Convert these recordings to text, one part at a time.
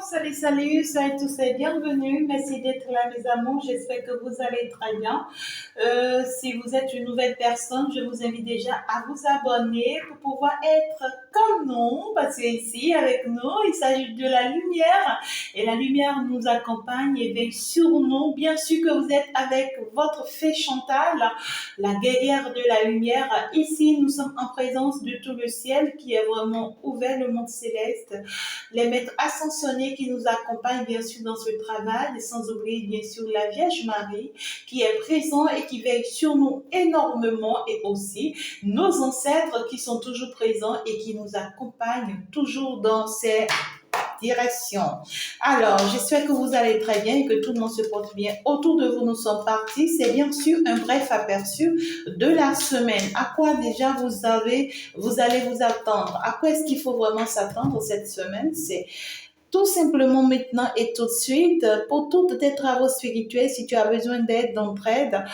salut, salut, salut tous et bienvenue. Merci d'être là, mes amours. J'espère que vous allez très bien. Si vous êtes une nouvelle personne, je vous invite déjà à vous abonner pour pouvoir être comme nous, parce qu'ici, avec nous, il s'agit de la lumière et la lumière nous accompagne et veille sur nous. Bien sûr que vous êtes avec votre fée Chantal, la guerrière de la lumière. Ici, nous sommes en présence de tout le ciel qui est vraiment ouvert, le monde céleste, les maîtres ascensionnés qui nous accompagnent bien sûr dans ce travail, et sans oublier bien sûr la Vierge Marie qui est présente et qui veille sur nous énormément, et aussi nos ancêtres qui sont toujours présents et qui nous accompagnent toujours dans ces directions. Alors, j'espère que vous allez très bien et que tout le monde se porte bien. Autour de vous, nous sommes partis. C'est bien sûr un bref aperçu de la semaine. À quoi déjà vous allez vous attendre? À quoi est-ce qu'il faut vraiment s'attendre cette semaine? C'est tout simplement maintenant et tout de suite pour tous tes travaux spirituels. Si tu as besoin d'aide, d'entraide,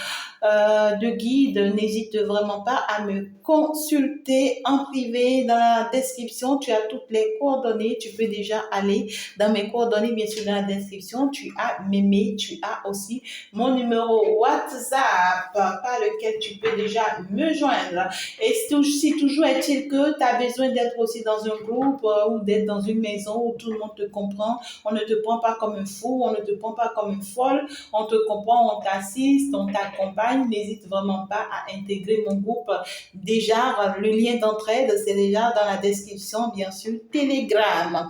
de guide, n'hésite vraiment pas à me consulter en privé. Dans la description, tu as toutes les coordonnées. Tu peux déjà aller dans mes coordonnées, bien sûr, dans la description. Tu as mes mails, tu as aussi mon numéro WhatsApp par lequel tu peux déjà me joindre. Et si toujours est-il que tu as besoin d'être aussi dans un groupe ou d'être dans une maison où tout le monde te comprend, on ne te prend pas comme un fou, on ne te prend pas comme une folle, on te comprend, on t'assiste, on t'accompagne, n'hésite vraiment pas à intégrer mon groupe. Déjà, le lien d'entraide, c'est déjà dans la description, bien sûr, Telegram.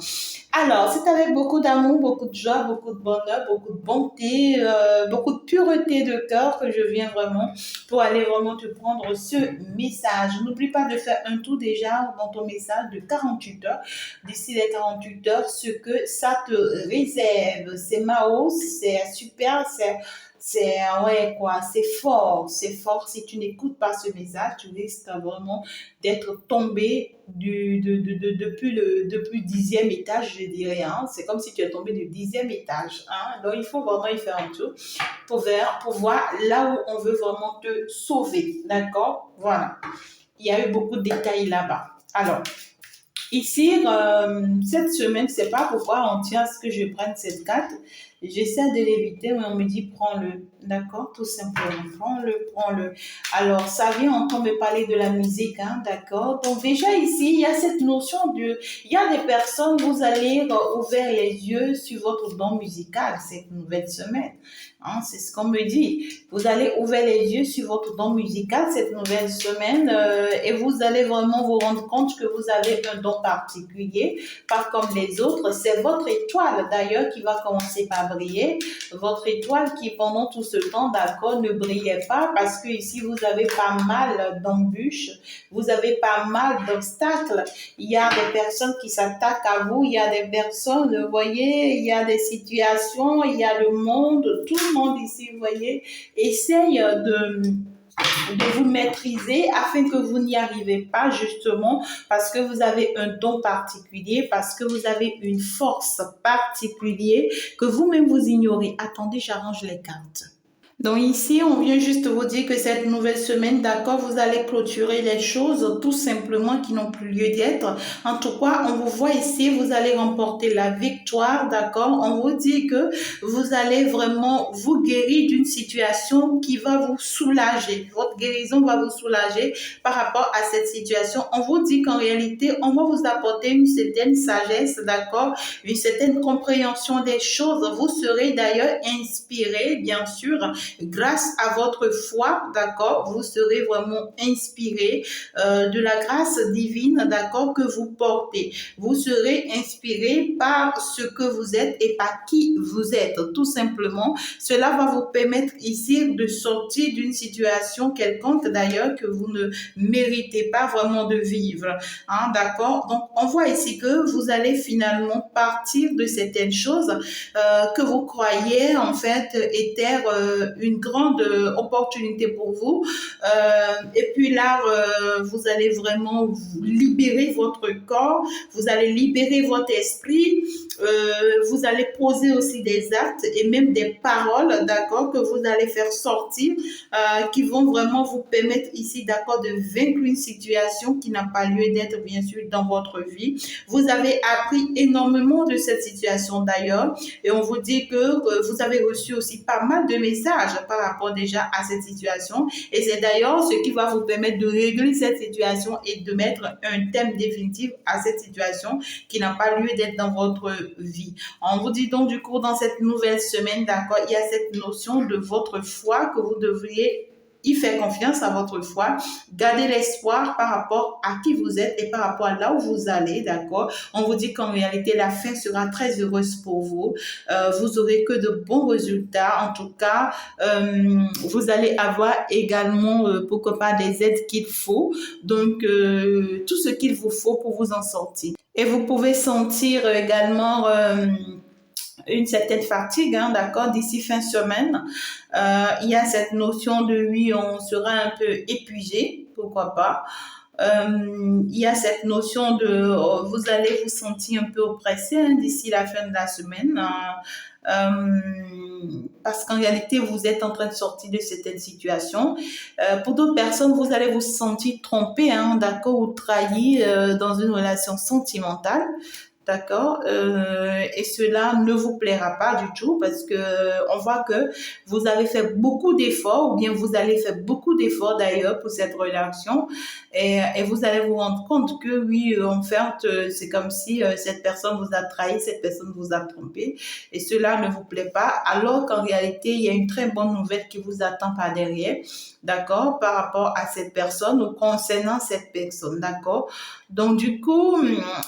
Alors, c'est avec beaucoup d'amour, beaucoup de joie, beaucoup de bonheur, beaucoup de bonté, beaucoup de pureté de cœur que je viens vraiment pour aller vraiment te prendre ce message. N'oublie pas de faire un tour déjà dans ton message de 48 heures. D'ici les 48 heures, ce que ça te réserve. C'est Mao, c'est super, ouais quoi, c'est fort, c'est fort. Si tu n'écoutes pas ce message, tu risques vraiment d'être tombé depuis le 10e étage, je dirais. Hein. C'est comme si tu es tombé du 10e étage. Hein. Donc, il faut vraiment y faire un tour pour voir là où on veut vraiment te sauver. D'accord? Voilà. Il y a eu beaucoup de détails là-bas. Alors, ici, cette semaine, je ne sais pas pourquoi on tient à ce que je prenne cette carte. J'essaie de l'éviter, mais on me dit prends-le. D'accord? Tout simplement. Prends-le, prends-le. Alors, ça vient encore me parler de la musique, hein, d'accord? Donc, déjà ici, il y a cette notion il y a des personnes, vous allez ouvrir les yeux sur votre don musical cette nouvelle semaine. Hein, c'est ce qu'on me dit. Vous allez ouvrir les yeux sur votre don musical cette nouvelle semaine et vous allez vraiment vous rendre compte que vous avez un don particulier, pas comme les autres. C'est votre étoile d'ailleurs qui va commencer par briller. Votre étoile qui pendant tout ce temps, d'accord, ne brillait pas parce que ici vous avez pas mal d'embûches, vous avez pas mal d'obstacles. Il y a des personnes qui s'attaquent à vous, il y a des personnes, vous voyez, il y a des situations, il y a le monde, tout le monde ici, vous voyez, essaye de vous maîtriser afin que vous n'y arrivez pas justement parce que vous avez un don particulier, parce que vous avez une force particulière que vous-même vous ignorez. Attendez, j'arrange les cartes. Donc ici, on vient juste vous dire que cette nouvelle semaine, d'accord, vous allez clôturer les choses tout simplement qui n'ont plus lieu d'être. En tout cas, on vous voit ici, vous allez remporter la victoire, d'accord. On vous dit que vous allez vraiment vous guérir d'une situation qui va vous soulager. Votre guérison va vous soulager par rapport à cette situation. On vous dit qu'en réalité, on va vous apporter une certaine sagesse, d'accord, une certaine compréhension des choses. Vous serez d'ailleurs inspiré, bien sûr, grâce à votre foi, d'accord, vous serez vraiment inspiré de la grâce divine, d'accord, que vous portez. Vous serez inspiré par ce que vous êtes et par qui vous êtes, tout simplement. Cela va vous permettre ici de sortir d'une situation quelconque, d'ailleurs, que vous ne méritez pas vraiment de vivre. Hein, d'accord? Donc, on voit ici que vous allez finalement partir de certaines choses que vous croyez, en fait, étaient une grande opportunité pour vous. Et puis là, vous allez vraiment libérer votre corps, vous allez libérer votre esprit, vous allez poser aussi des actes et même des paroles, d'accord, que vous allez faire sortir, qui vont vraiment vous permettre ici, d'accord, de vaincre une situation qui n'a pas lieu d'être, bien sûr, dans votre vie. Vous avez appris énormément de cette situation d'ailleurs, et on vous dit que vous avez reçu aussi pas mal de messages par rapport déjà à cette situation, et c'est d'ailleurs ce qui va vous permettre de régler cette situation et de mettre un thème définitif à cette situation qui n'a pas lieu d'être dans votre vie. On vous dit donc du coup dans cette nouvelle semaine, d'accord, il y a cette notion de votre foi que vous devriez y faire confiance à votre foi, gardez l'espoir par rapport à qui vous êtes et par rapport à là où vous allez, d'accord. On vous dit qu'en réalité, la fin sera très heureuse pour vous. Vous aurez que de bons résultats. En tout cas, vous allez avoir également, pourquoi pas, des aides qu'il faut. Donc, tout ce qu'il vous faut pour vous en sortir. Et vous pouvez sentir également une certaine fatigue, hein, d'accord, d'ici fin semaine. Il y a cette notion de oui, on sera un peu épuisé, pourquoi pas. Il y a cette notion de vous allez vous sentir un peu oppressé, hein, d'ici la fin de la semaine. Parce qu'en réalité, vous êtes en train de sortir de certaines situations. Pour d'autres personnes, vous allez vous sentir trompé, hein, d'accord, ou trahi dans une relation sentimentale. D'accord, et cela ne vous plaira pas du tout parce que on voit que vous avez fait beaucoup d'efforts ou bien vous allez faire beaucoup d'efforts d'ailleurs pour cette relation et vous allez vous rendre compte que oui, en fait, c'est comme si cette personne vous a trahi, cette personne vous a trompé et cela ne vous plaît pas alors qu'en réalité, il y a une très bonne nouvelle qui vous attend par derrière, d'accord, par rapport à cette personne ou concernant cette personne, d'accord. Donc, du coup,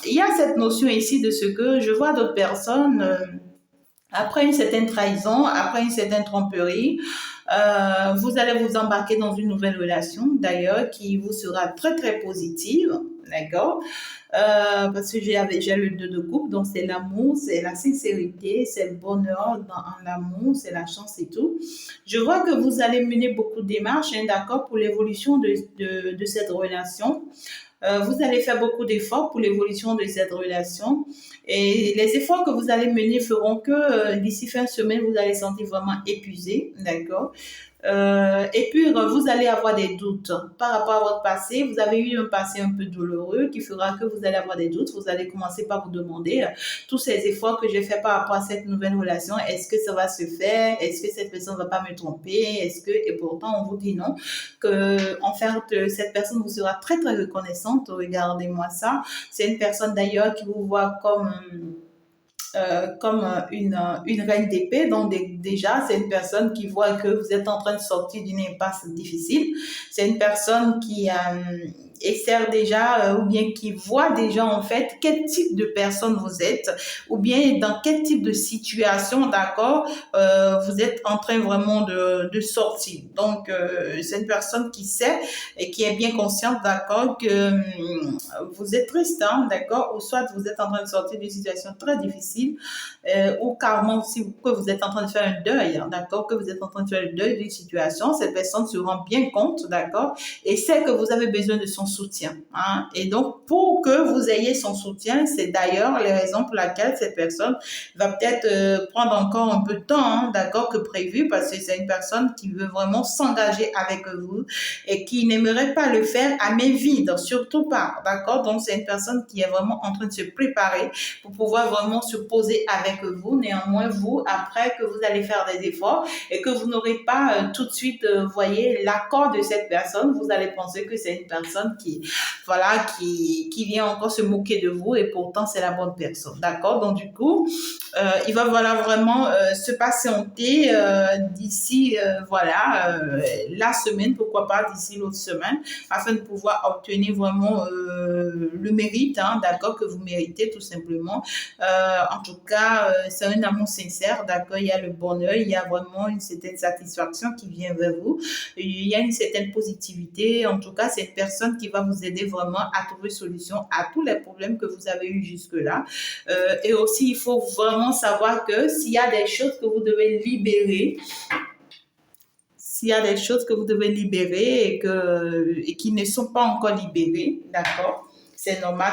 il y a cette notion ici de ce que je vois d'autres personnes, après une certaine trahison, après une certaine tromperie, vous allez vous embarquer dans une nouvelle relation, d'ailleurs, qui vous sera très, très positive, d'accord? Parce que j'ai le 2 de coupe, donc c'est l'amour, c'est la sincérité, c'est le bonheur dans l'amour, c'est la chance et tout. Je vois que vous allez mener beaucoup de démarches, hein, d'accord, pour l'évolution de cette relation. Vous allez faire beaucoup d'efforts pour l'évolution de cette relation et les efforts que vous allez mener feront que d'ici fin de semaine, vous allez sentir vraiment épuisé, d'accord? Et puis, vous allez avoir des doutes par rapport à votre passé. Vous avez eu un passé un peu douloureux qui fera que vous allez avoir des doutes. Vous allez commencer par vous demander tous ces efforts que j'ai fait par rapport à cette nouvelle relation. Est-ce que ça va se faire? Est-ce que cette personne ne va pas me tromper? Est-ce que, et pourtant, on vous dit non, que, en fait, cette personne vous sera très, très reconnaissante. Regardez-moi ça. C'est une personne d'ailleurs qui vous voit comme une reine d'épée. Donc déjà, c'est une personne qui voit que vous êtes en train de sortir d'une impasse difficile. C'est une personne qui sert déjà ou bien qui voit déjà en fait quel type de personne vous êtes ou bien dans quel type de situation, d'accord, vous êtes en train vraiment de sortir. Donc, c'est une personne qui sait et qui est bien consciente, d'accord, que vous êtes triste, hein, d'accord, ou soit vous êtes en train de sortir d'une situation très difficile ou carrément aussi que vous êtes en train de faire un deuil, hein, d'accord, que vous êtes en train de faire le deuil d'une situation. Cette personne se rend bien compte, d'accord, et sait que vous avez besoin de son soutien, hein. Et donc, pour que vous ayez son soutien, c'est d'ailleurs les raisons pour lesquelles cette personne va peut-être prendre encore un peu de temps, hein, d'accord, que prévu, parce que c'est une personne qui veut vraiment s'engager avec vous et qui n'aimerait pas le faire à main vide, surtout pas, d'accord. Donc, c'est une personne qui est vraiment en train de se préparer pour pouvoir vraiment se poser avec vous. Néanmoins, vous, après que vous allez faire des efforts et que vous n'aurez pas tout de suite, voyez, l'accord de cette personne, vous allez penser que c'est une personne voilà, qui vient encore se moquer de vous et pourtant c'est la bonne personne, d'accord. Donc du coup, il va voilà vraiment se patienter d'ici voilà la semaine, pourquoi pas d'ici l'autre semaine, afin de pouvoir obtenir vraiment le mérite, hein, d'accord, que vous méritez tout simplement. En tout cas, c'est un amour sincère, d'accord. Il y a le bonheur, il y a vraiment une certaine satisfaction qui vient vers vous. Il y a une certaine positivité. En tout cas, c'est une personne qui va vous aider vraiment à trouver solution à tous les problèmes que vous avez eu jusque-là. Et aussi, il faut vraiment savoir que s'il y a des choses que vous devez libérer, s'il y a des choses que vous devez libérer et qui ne sont pas encore libérées, d'accord? C'est normal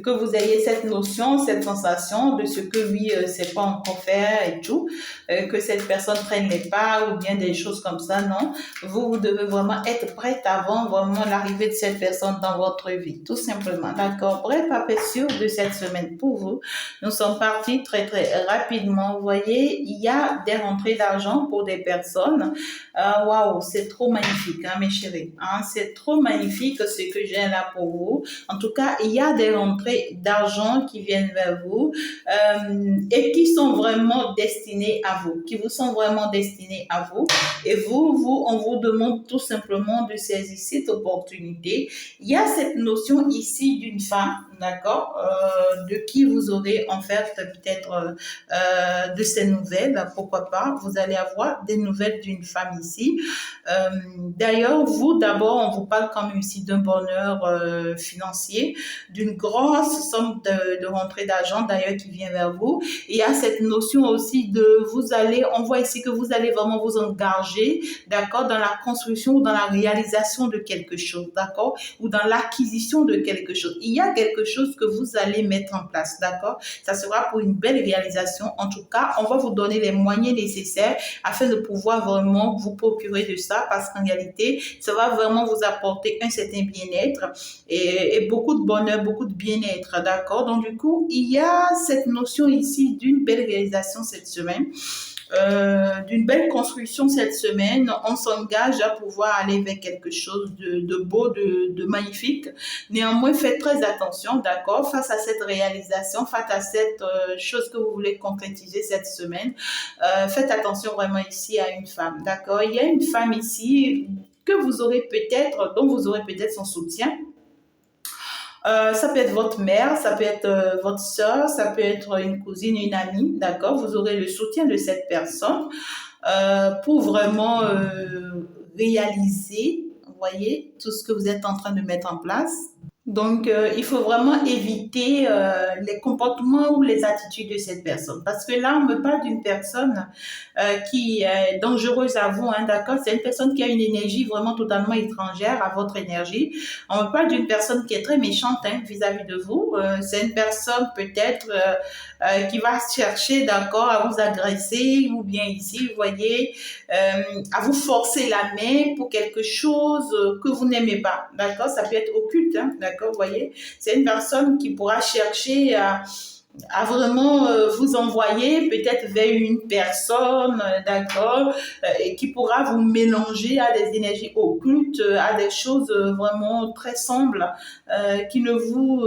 que vous ayez cette notion, cette sensation de ce que lui sait pas encore faire et tout, que cette personne prenne les pas ou bien des choses comme ça, non. Vous devez vraiment être prête avant vraiment l'arrivée de cette personne dans votre vie, tout simplement, d'accord. Bref, aperçu de cette semaine pour vous. Nous sommes partis très très rapidement. Vous voyez, il y a des rentrées d'argent pour des personnes. Waouh, c'est trop magnifique, hein, mes chéris. Hein, c'est trop magnifique ce que j'ai là pour vous. En tout cas, il y a des rentrées d'argent qui viennent vers vous et qui sont vraiment destinées à vous, qui vous sont vraiment destinées à vous. Et on vous demande tout simplement de saisir cette opportunité. Il y a cette notion ici d'une femme, d'accord, de qui vous aurez en fait peut-être de ces nouvelles. Pourquoi pas, vous allez avoir des nouvelles d'une femme ici. D'ailleurs, vous, d'abord, on vous parle quand même ici d'un bonheur financier, d'une grosse somme de rentrée d'argent, d'ailleurs, qui vient vers vous. Et il y a cette notion aussi on voit ici que vous allez vraiment vous engager, d'accord, dans la construction ou dans la réalisation de quelque chose, d'accord, ou dans l'acquisition de quelque chose. Il y a quelque chose que vous allez mettre en place, d'accord. Ça sera pour une belle réalisation. En tout cas, on va vous donner les moyens nécessaires afin de pouvoir vraiment vous procurer de ça, parce qu'en réalité, ça va vraiment vous apporter un certain bien-être et beaucoup de bonheur, beaucoup de bien-être, d'accord. Donc du coup, il y a cette notion ici d'une belle réalisation cette semaine. D'une belle construction cette semaine, on s'engage à pouvoir aller vers quelque chose de beau, de magnifique. Néanmoins, faites très attention, d'accord, face à cette réalisation, face à cette chose que vous voulez concrétiser cette semaine. Faites attention vraiment ici à une femme, d'accord. Il y a une femme ici dont vous aurez peut-être son soutien. Ça peut être votre mère, ça peut être votre soeur, ça peut être une cousine, une amie, d'accord. Vous aurez le soutien de cette personne pour vraiment réaliser, vous voyez, tout ce que vous êtes en train de mettre en place. Donc, il faut vraiment éviter les comportements ou les attitudes de cette personne. Parce que là, on me parle d'une personne qui est dangereuse à vous, hein, d'accord? C'est une personne qui a une énergie vraiment totalement étrangère à votre énergie. On me parle d'une personne qui est très méchante, hein, vis-à-vis de vous. C'est une personne peut-être qui va chercher, d'accord, à vous agresser, ou bien ici, vous voyez, à vous forcer la main pour quelque chose que vous n'aimez pas, d'accord? Ça peut être occulte, hein, d'accord, vous voyez? C'est une personne qui pourra chercher à vraiment vous envoyer peut-être vers une personne, d'accord, et qui pourra vous mélanger à des énergies occultes, à des choses vraiment très sombres qui ne vous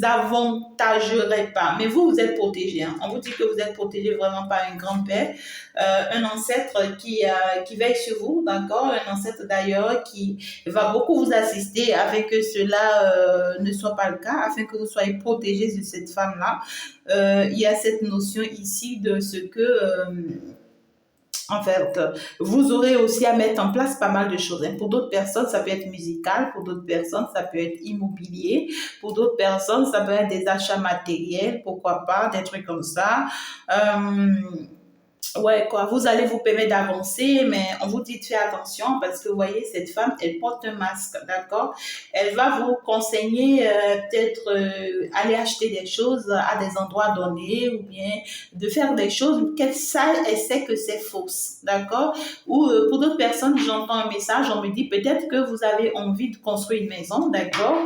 avantagerait pas. Mais vous êtes protégé, hein. On vous dit que vous êtes protégé vraiment par un grand-père, un ancêtre qui veille sur vous, d'accord, un ancêtre d'ailleurs qui va beaucoup vous assister afin que cela ne soit pas le cas, afin que vous soyez protégés de cette femme-là. Il y a cette notion ici de ce que en fait, vous aurez aussi à mettre en place pas mal de choses, hein. Pour d'autres personnes, ça peut être musical. Pour d'autres personnes, ça peut être immobilier. Pour d'autres personnes, ça peut être des achats matériels, pourquoi pas, des trucs comme ça. Ouais, quoi, vous allez vous permettre d'avancer, mais on vous dit de faire attention parce que vous voyez, cette femme, elle porte un masque, d'accord? Elle va vous conseiller peut-être aller acheter des choses à des endroits donnés ou bien de faire des choses qu'elle sait que c'est fausse, d'accord? Ou pour d'autres personnes, j'entends un message, on me dit peut-être que vous avez envie de construire une maison, d'accord?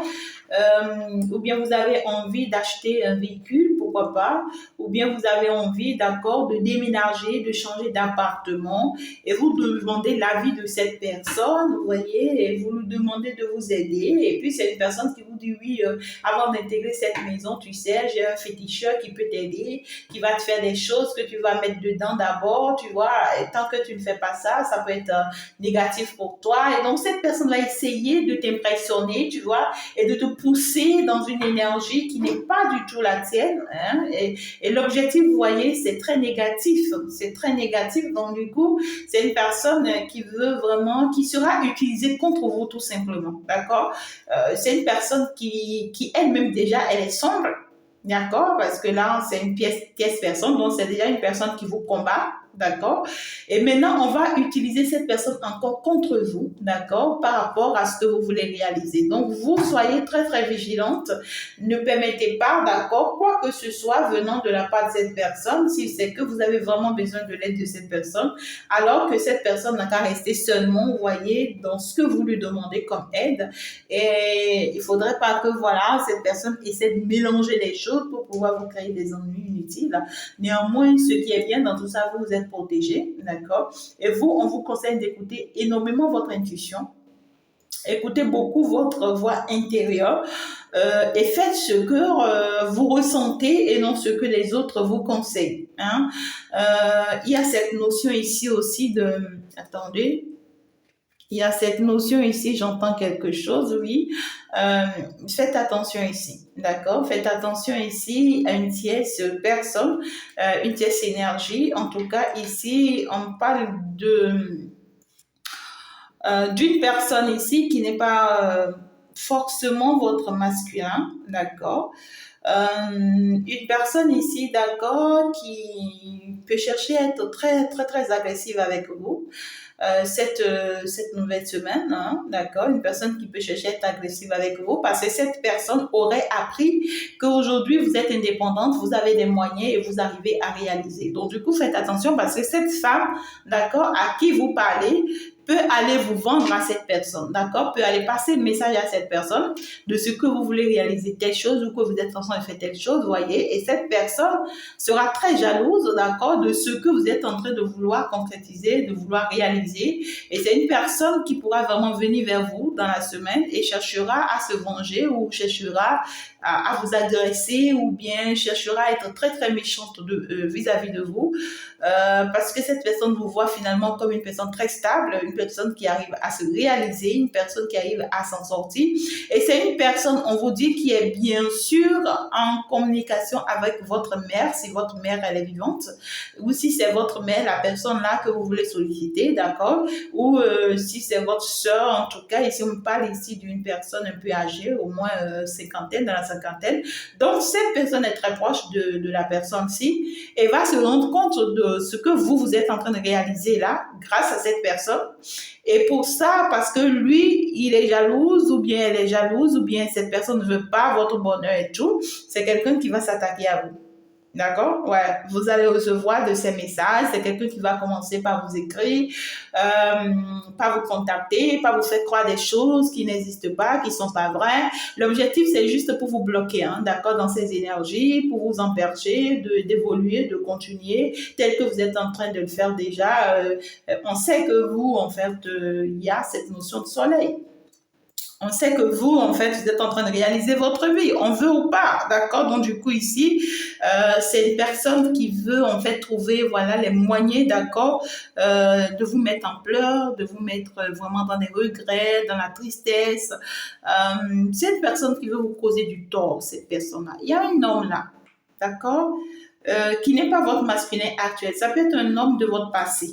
Ou bien vous avez envie d'acheter un véhicule, pourquoi pas, ou bien vous avez envie, d'accord, de déménager, de changer d'appartement, et vous demandez l'avis de cette personne, vous voyez, et vous lui demandez de vous aider, et puis c'est une personne qui vous dit oui, avant d'intégrer cette maison, tu sais, j'ai un féticheur qui peut t'aider, qui va te faire des choses que tu vas mettre dedans d'abord, tu vois, et tant que tu ne fais pas ça, ça peut être négatif pour toi, et donc cette personne va essayer de t'impressionner, tu vois, et de te pousser dans une énergie qui n'est pas du tout la tienne, hein, et l'objectif, vous voyez, c'est très négatif, donc du coup, c'est une personne qui veut vraiment, qui sera utilisée contre vous tout simplement, d'accord. C'est une personne qui elle-même déjà, elle est sombre, d'accord, parce que là, c'est une pièce personne, donc c'est déjà une personne qui vous combat, d'accord? Et maintenant, on va utiliser cette personne encore contre vous, d'accord, par rapport à ce que vous voulez réaliser. Donc, vous soyez très, très vigilante. Ne permettez pas, d'accord, quoi que ce soit venant de la part de cette personne, si c'est que vous avez vraiment besoin de l'aide de cette personne, alors que cette personne n'a qu'à rester seulement, vous voyez, dans ce que vous lui demandez comme aide. Et il faudrait pas que, voilà, cette personne essaie de mélanger les choses pour pouvoir vous créer des ennuis inutiles. Néanmoins, ce qui est bien dans tout ça, vous êtes protégé, d'accord? Et vous, on vous conseille d'écouter énormément votre intuition. Écoutez beaucoup votre voix intérieure et faites ce que vous ressentez et non ce que les autres vous conseillent. Hein? Il y a cette notion ici aussi de... Attendez. Il y a cette notion ici, j'entends quelque chose, oui. Faites attention ici, d'accord? Faites attention ici à une tierce personne, une tierce énergie. En tout cas, ici, on parle d'une personne ici qui n'est pas forcément votre masculin, d'accord? Une personne ici, d'accord, qui peut chercher à être très, très, très agressive avec vous. Cette nouvelle semaine, hein, d'accord, une personne qui peut chercher à être agressive avec vous parce que cette personne aurait appris qu'aujourd'hui vous êtes indépendante, vous avez des moyens et vous arrivez à réaliser. Donc du coup, faites attention parce que cette femme, d'accord, à qui vous parlez, peut aller vous vendre à cette personne, d'accord, peut aller passer le message à cette personne de ce que vous voulez réaliser telle chose ou que vous êtes en train de faire telle chose, voyez, et cette personne sera très jalouse, d'accord, de ce que vous êtes en train de vouloir concrétiser, de vouloir réaliser, et c'est une personne qui pourra vraiment venir vers vous dans la semaine et cherchera à se venger ou cherchera à vous agresser ou bien cherchera à être très très méchante vis-à-vis de vous parce que cette personne vous voit finalement comme une personne très stable, une personne qui arrive à se réaliser, une personne qui arrive à s'en sortir. Et c'est une personne, on vous dit, qui est bien sûr en communication avec votre mère, si votre mère elle est vivante, ou si c'est votre mère, la personne là que vous voulez solliciter, d'accord, ou si c'est votre soeur, en tout cas, ici on parle ici d'une personne un peu âgée, au moins cinquantaine, dans la cinquantaine. Donc cette personne est très proche de la personne-ci et va se rendre compte de ce que vous êtes en train de réaliser là, grâce à cette personne. Et pour ça, parce que lui, il est jalouse, ou bien elle est jalouse, ou bien cette personne ne veut pas votre bonheur et tout, c'est quelqu'un qui va s'attaquer à vous. D'accord? Ouais, vous allez recevoir de ces messages. C'est quelqu'un qui va commencer par vous écrire, par vous contacter, par vous faire croire des choses qui n'existent pas, qui sont pas vraies. L'objectif, c'est juste pour vous bloquer, hein, d'accord, dans ces énergies, pour vous empêcher d'évoluer, de continuer, tel que vous êtes en train de le faire déjà. On sait que vous, en fait, il y a cette notion de soleil. On sait que vous, en fait, vous êtes en train de réaliser votre vie, on veut ou pas, d'accord? Donc, du coup, ici, c'est une personne qui veut, en fait, trouver, voilà, les moyens, d'accord, de vous mettre en pleurs, de vous mettre vraiment dans des regrets, dans la tristesse. C'est une personne qui veut vous causer du tort, cette personne-là. Il y a un homme là, d'accord, qui n'est pas votre masculin actuel. Ça peut être un homme de votre passé.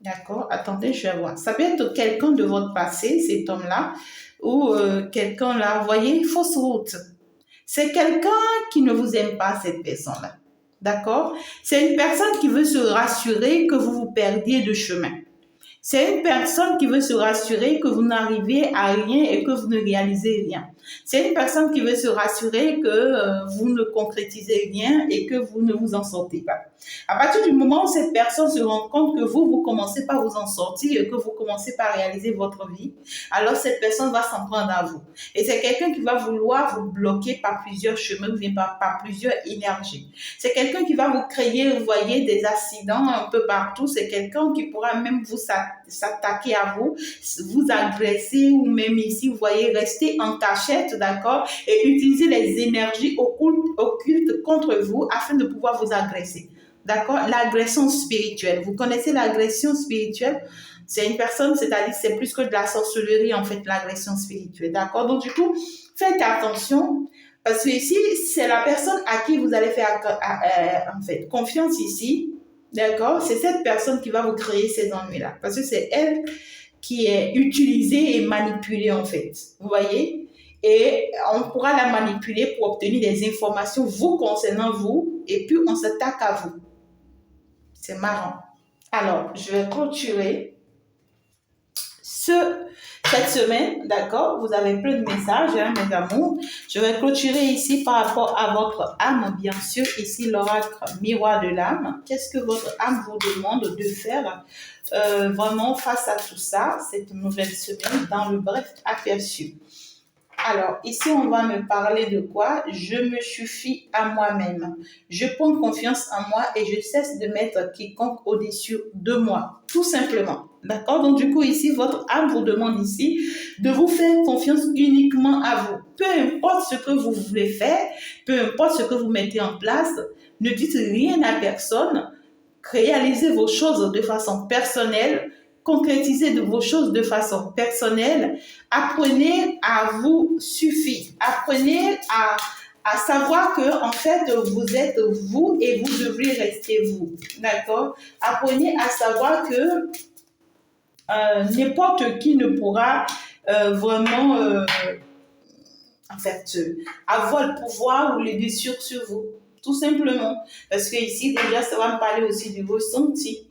D'accord? Attendez, je vais voir. Ça peut être quelqu'un de votre passé, cet homme-là, ou quelqu'un là, vous voyez, fausse route. C'est quelqu'un qui ne vous aime pas, cette personne-là. D'accord? C'est une personne qui veut se rassurer que vous vous perdiez de chemin. C'est une personne qui veut se rassurer que vous n'arrivez à rien et que vous ne réalisez rien. C'est une personne qui veut se rassurer que vous ne concrétisez rien et que vous ne vous en sortez pas. À partir du moment où cette personne se rend compte que vous commencez par vous en sortir et que vous commencez par réaliser votre vie, alors cette personne va s'en prendre à vous. Et c'est quelqu'un qui va vouloir vous bloquer par plusieurs chemins ou bien par plusieurs énergies. C'est quelqu'un qui va vous créer, vous voyez, des accidents un peu partout. C'est quelqu'un qui pourra même vous s'attaquer à vous, vous agresser ou même ici, vous voyez, rester en cachette, d'accord, et utiliser les énergies occultes contre vous afin de pouvoir vous agresser. D'accord? L'agression spirituelle. Vous connaissez l'agression spirituelle? C'est une personne, c'est-à-dire c'est plus que de la sorcellerie, en fait, l'agression spirituelle. D'accord? Donc, du coup, faites attention parce que ici, c'est la personne à qui vous allez faire en fait, confiance ici. D'accord? C'est cette personne qui va vous créer ces ennuis-là. Parce que c'est elle qui est utilisée et manipulée, en fait. Vous voyez? Et on pourra la manipuler pour obtenir des informations vous concernant vous et puis on s'attaque à vous. C'est marrant. Alors, je vais clôturer cette semaine, d'accord? Vous avez plein de messages, hein, mes amours. Je vais clôturer ici par rapport à votre âme, bien sûr. Ici, l'oracle miroir de l'âme. Qu'est-ce que votre âme vous demande de faire vraiment face à tout ça, cette nouvelle semaine, dans le bref aperçu? Alors, ici, on va me parler de quoi? Je me suffis à moi-même. Je prends confiance en moi et je cesse de mettre quiconque au-dessus de moi. Tout simplement. D'accord? Donc, du coup, ici, votre âme vous demande ici de vous faire confiance uniquement à vous. Peu importe ce que vous voulez faire, peu importe ce que vous mettez en place, ne dites rien à personne. Réalisez vos choses de façon personnelle. Concrétisez de vos choses de façon personnelle. Apprenez à vous suffire. Apprenez à savoir que, en fait, vous êtes vous et vous devrez rester vous. D'accord? Apprenez à savoir que n'importe qui ne pourra vraiment, en fait, avoir le pouvoir ou le dessus sur vous. Tout simplement. Parce que ici, déjà, ça va me parler aussi du ressenti.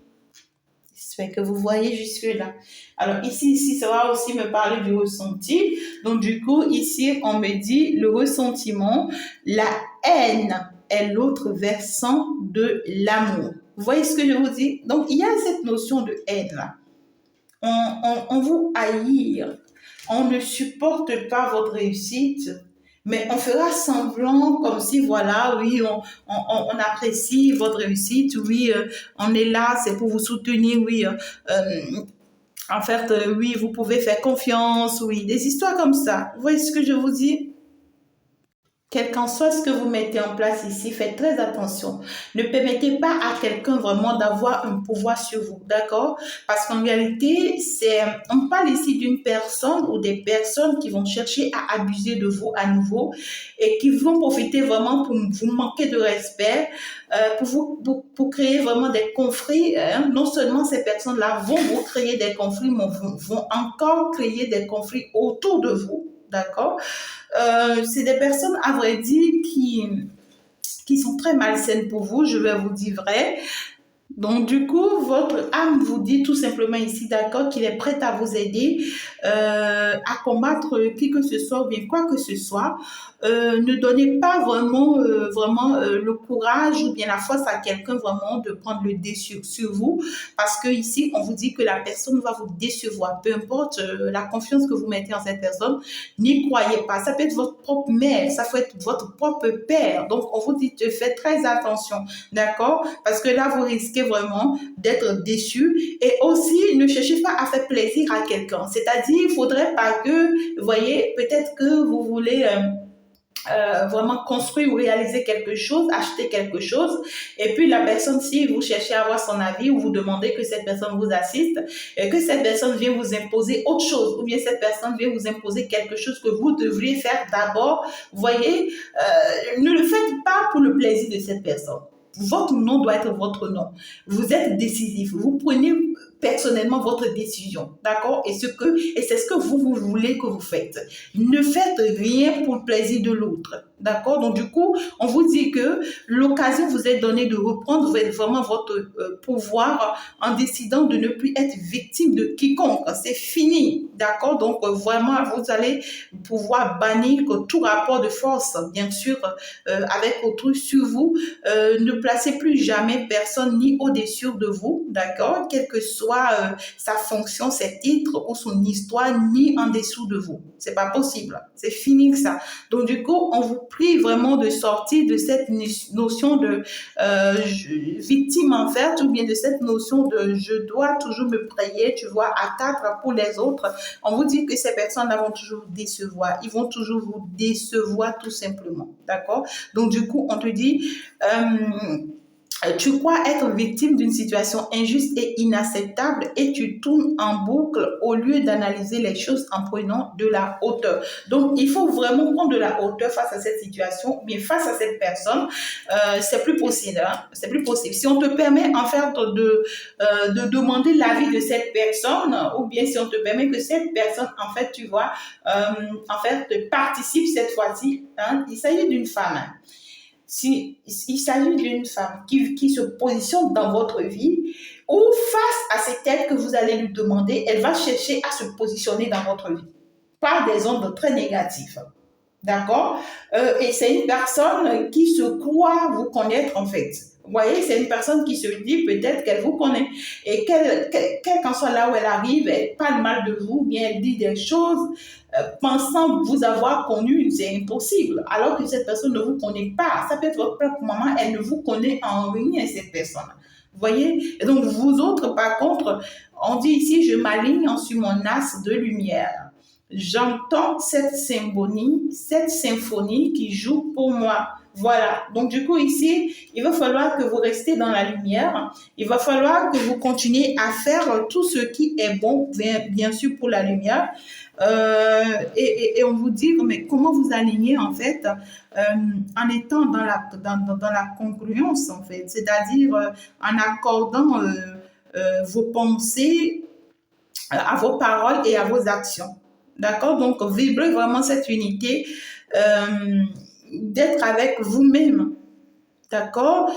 J'espère que vous voyez jusque-là. Alors ici, ça va aussi me parler du ressenti. Donc du coup, ici, on me dit le ressentiment, la haine est l'autre versant de l'amour. Vous voyez ce que je vous dis? Donc il y a cette notion de haine-là. On vous haït, on ne supporte pas votre réussite, mais on fera semblant comme si, voilà, oui, on apprécie votre réussite, oui, on est là, c'est pour vous soutenir, oui, en fait, oui, vous pouvez faire confiance, oui, des histoires comme ça. Vous voyez ce que je vous dis? Quel qu'en soit ce que vous mettez en place ici, faites très attention. Ne permettez pas à quelqu'un vraiment d'avoir un pouvoir sur vous, d'accord? Parce qu'en réalité, on parle ici d'une personne ou des personnes qui vont chercher à abuser de vous à nouveau et qui vont profiter vraiment pour vous manquer de respect, pour créer vraiment des conflits. Hein. Non seulement ces personnes-là vont vous créer des conflits, mais vont encore créer des conflits autour de vous, d'accord? C'est des personnes, à vrai dire, qui sont très malsaines pour vous, je vais vous dire vrai. Donc, du coup, votre âme vous dit tout simplement ici, d'accord, qu'il est prêt à vous aider à combattre qui que ce soit ou bien quoi que ce soit. Ne donnez pas vraiment, le courage ou bien la force à quelqu'un vraiment de prendre le dessus sur vous parce que ici, on vous dit que la personne va vous décevoir. Peu importe la confiance que vous mettez en cette personne, n'y croyez pas. Ça peut être votre propre mère, ça peut être votre propre père. Donc, on vous dit de faire très attention, d'accord? Parce que là, vous risquez vraiment d'être déçu et aussi ne cherchez pas à faire plaisir à quelqu'un. C'est-à-dire, il faudrait pas que, vous voyez, peut-être que vous voulez vraiment construire ou réaliser quelque chose, acheter quelque chose, et puis la personne, si vous cherchez à avoir son avis ou vous demandez que cette personne vous assiste, et que cette personne vient vous imposer autre chose, ou bien cette personne vient vous imposer quelque chose que vous devriez faire d'abord, vous voyez, ne le faites pas pour le plaisir de cette personne. Votre nom doit être votre nom. Vous êtes décisif. Vous prenez personnellement votre décision, d'accord? Et c'est ce que vous voulez que vous faites. Ne faites rien pour le plaisir de l'autre, d'accord? Donc du coup, on vous dit que l'occasion vous est donnée de reprendre vraiment votre pouvoir en décidant de ne plus être victime de quiconque. C'est fini, d'accord? Donc vraiment, vous allez pouvoir bannir tout rapport de force, bien sûr, avec autrui sur vous. Ne placez plus jamais personne ni au-dessus de vous, d'accord? Quelle que soit sa fonction, ses titres ou son histoire, ni en dessous de vous. C'est pas possible. C'est fini que ça. Donc du coup, on vous prie vraiment de sortir de cette notion de victime en fait, ou bien de cette notion de je dois toujours me payer, tu vois, à quatre pour les autres. On vous dit que ces personnes-là vont toujours vous décevoir. Ils vont toujours vous décevoir tout simplement, d'accord? Donc du coup, on te dit tu crois être victime d'une situation injuste et inacceptable et tu tournes en boucle au lieu d'analyser les choses en prenant de la hauteur. Donc, il faut vraiment prendre de la hauteur face à cette situation, mais face à cette personne, c'est plus possible. Hein? C'est plus possible. Si on te permet en fait de demander l'avis de cette personne, ou bien si on te permet que cette personne, en fait, tu vois, en fait, participe cette fois-ci, hein? Il s'agit d'une femme. Hein? si il s'agit d'une femme qui se positionne dans votre vie, ou face à cette aide que vous allez lui demander, elle va chercher à se positionner dans votre vie par des ondes très négatives. D'accord? Et c'est une personne qui se croit vous connaître en fait. Vous voyez, c'est une personne qui se dit peut-être qu'elle vous connaît et quel qu'en soit là où elle arrive, elle parle mal de vous, bien elle dit des choses pensant vous avoir connu, c'est impossible. Alors que cette personne ne vous connaît pas. Ça peut être votre propre maman, elle ne vous connaît en rien, cette personne. Vous voyez? Et donc, vous autres, par contre, on dit ici, je m'aligne sur mon axe de lumière. J'entends cette symphonie qui joue pour moi. Voilà. Donc, du coup, ici, il va falloir que vous restez dans la lumière. Il va falloir que vous continuez à faire tout ce qui est bon, bien sûr, pour la lumière. Et on vous dit, mais comment vous alignez, en fait, en étant dans la congruence, en fait. C'est-à-dire, en accordant vos pensées à vos paroles et à vos actions. D'accord? Donc, vibrez vraiment cette unité d'être avec vous-même. D'accord?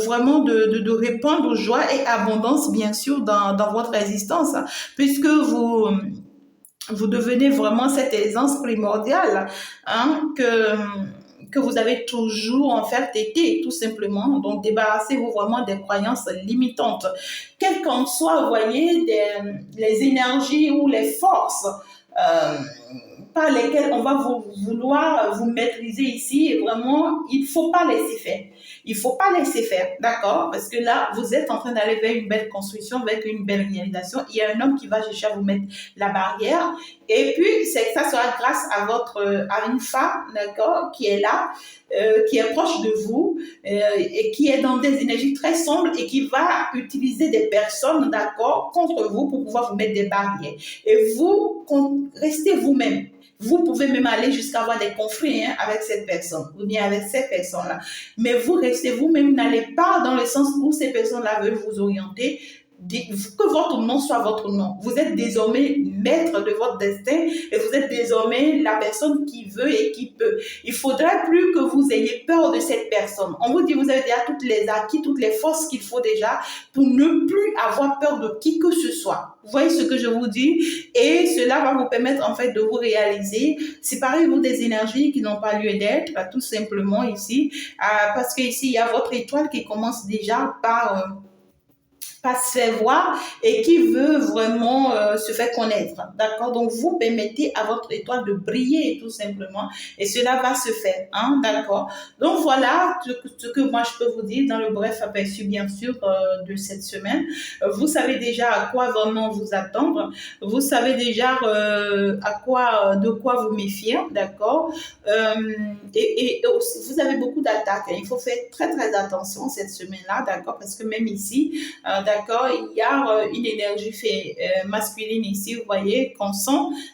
Vraiment de répandre joie et abondance, bien sûr, dans votre existence, hein, puisque vous devenez vraiment cette aisance primordiale hein, que vous avez toujours en fait été, tout simplement. Donc, débarrassez-vous vraiment des croyances limitantes. Quelles qu'en soient, vous voyez, les énergies ou les forces par lesquelles on va vouloir vous maîtriser ici, et vraiment, il ne faut pas laisser faire. Il ne faut pas laisser faire, d'accord? Parce que là, vous êtes en train d'aller vers une belle construction, vers une belle réalisation. Il y a un homme qui va chercher à vous mettre la barrière. Et puis, ça sera grâce à une femme, d'accord, qui est là, qui est proche de vous et qui est dans des énergies très sombres et qui va utiliser des personnes, d'accord, contre vous pour pouvoir vous mettre des barrières. Et vous, restez vous-même. Vous pouvez même aller jusqu'à avoir des conflits hein, avec cette personne ou bien avec ces personnes-là. Mais vous restez vous-même, n'allez pas dans le sens où ces personnes-là veulent vous orienter. Que votre nom soit votre nom. Vous êtes désormais maître de votre destin et vous êtes désormais la personne qui veut et qui peut. Il ne faudrait plus que vous ayez peur de cette personne. On vous dit vous avez déjà toutes les acquis, toutes les forces qu'il faut déjà pour ne plus avoir peur de qui que ce soit. Vous voyez ce que je vous dis? Et cela va vous permettre en fait de vous réaliser. Séparez-vous des énergies qui n'ont pas lieu d'être, tout simplement ici. Parce qu'ici, il y a votre étoile qui commence déjà par se faire voir et qui veut vraiment se faire connaître. D'accord? Donc, vous permettez à votre étoile de briller tout simplement et cela va se faire. Hein? D'accord? Donc, voilà ce que moi je peux vous dire dans le bref aperçu, bien sûr, de cette semaine. Vous savez déjà à quoi vraiment vous attendre. Vous savez déjà de quoi vous méfier. D'accord? Et aussi, vous avez beaucoup d'attaques. Il faut faire très, très attention cette semaine-là. D'accord? Parce que même ici, d'accord, il y a une énergie masculine ici, vous voyez, qu'on sent,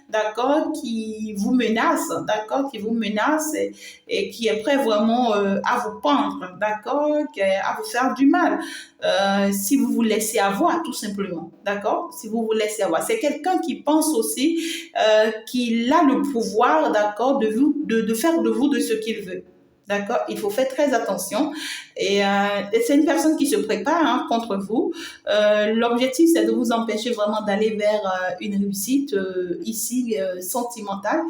d'accord, qui vous menace, d'accord, qui vous menace et qui est prêt vraiment à vous pendre, d'accord, à vous faire du mal. Si vous vous laissez avoir, tout simplement, d'accord, si vous vous laissez avoir. C'est quelqu'un qui pense aussi qu'il a le pouvoir, d'accord, de faire de vous de ce qu'il veut. D'accord? Il faut faire très attention. Et c'est une personne qui se prépare hein, contre vous. L'objectif, c'est de vous empêcher vraiment d'aller vers une réussite ici sentimentale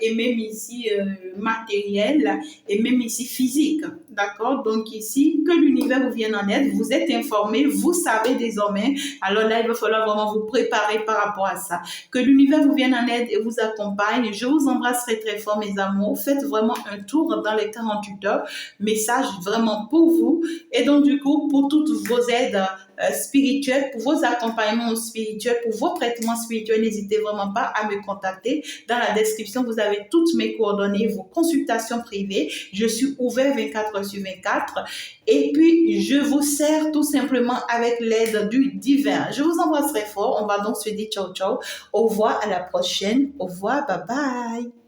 et même ici matérielle et même ici physique. D'accord? Donc ici, que l'univers vous vienne en aide. Vous êtes informé, vous savez désormais. Alors là, il va falloir vraiment vous préparer par rapport à ça. Que l'univers vous vienne en aide et vous accompagne. Je vous embrasserai très fort, mes amours. Faites vraiment un tour dans les 48 heures. Message vraiment pour vous. Et donc, du coup, pour toutes vos aides spirituelles, pour vos accompagnements spirituels, pour vos traitements spirituels, n'hésitez vraiment pas à me contacter. Dans la description, vous avez toutes mes coordonnées, vos consultations privées. Je suis ouvert 24h/24. Et puis, je vous sers tout simplement avec l'aide du divin. Je vous embrasse très fort. On va donc se dire ciao, ciao. Au revoir, à la prochaine. Au revoir, bye bye.